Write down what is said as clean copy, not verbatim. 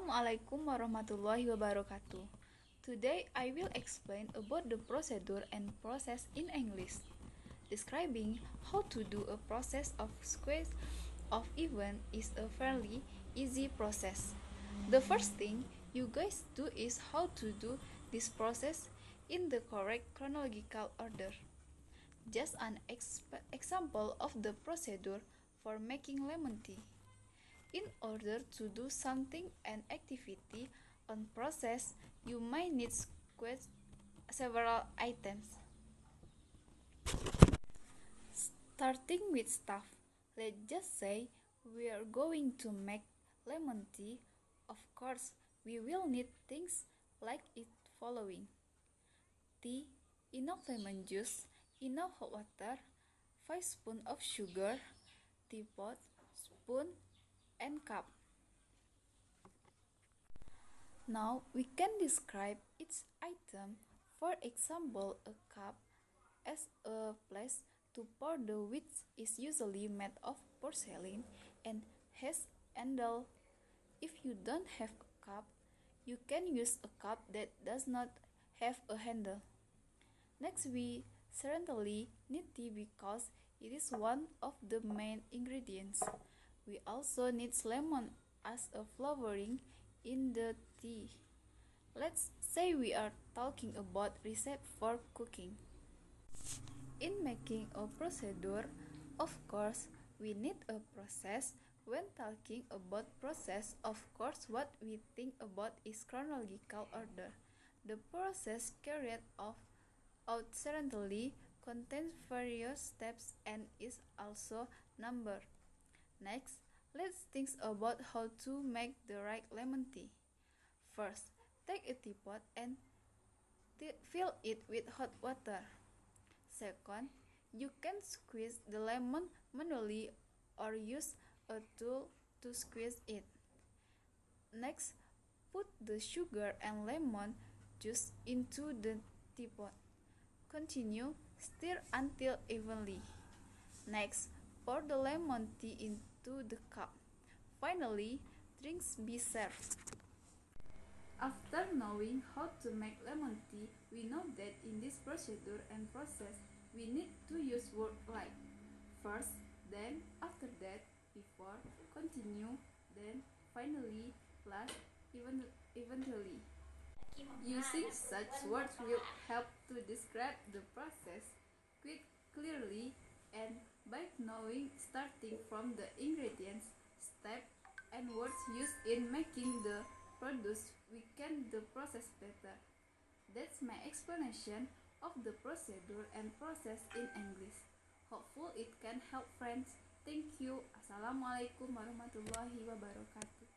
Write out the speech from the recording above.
Assalamualaikum warahmatullahi wabarakatuh. Today I will explain about the procedure and process in English, describing how to do a process of squeeze of event is a fairly easy process. The first thing you guys do is how to do this process in the correct chronological order. Just an example of the procedure for making lemon tea. In order to do something an activity on process, you might need several items. Starting with stuff, let's just say we are going to make lemon tea. Of course, we will need things like it following: tea, enough lemon juice, enough hot water, 5 spoons of sugar, teapot, spoon, and cup. Now we can describe each item. For example, a cup as a place to pour the which is usually made of porcelain and has handle. If you don't have a cup, you can use a cup that does not have a handle. Next, we certainly need tea because it is one of the main ingredients. We also need lemon as a flavoring in the tea. Let's say we are talking about recipe for cooking. In making a procedure, of course, we need a process. When talking about process, of course, what we think about is chronological order. The process carried out certainly contains various steps and is also numbered. Next, let's think about how to make the right lemon tea. First, take a teapot and fill it with hot water. Second, you can squeeze the lemon manually or use a tool to squeeze it. Next, put the sugar and lemon juice into the teapot. Continue, stir until evenly. Next, pour the lemon tea into the cup. Finally, drinks be served. After knowing how to make lemon tea, we know that in this procedure and process, we need to use words like first, then, after that, before, continue, then, finally, last, eventually. Using such words will help to describe the process quite clearly, and by knowing starting from the ingredients, step, and words used in making the produce, we can the process better. That's my explanation of the procedure and process in English. Hopeful it can help friends. Thank you. Assalamualaikum warahmatullahi wabarakatuh.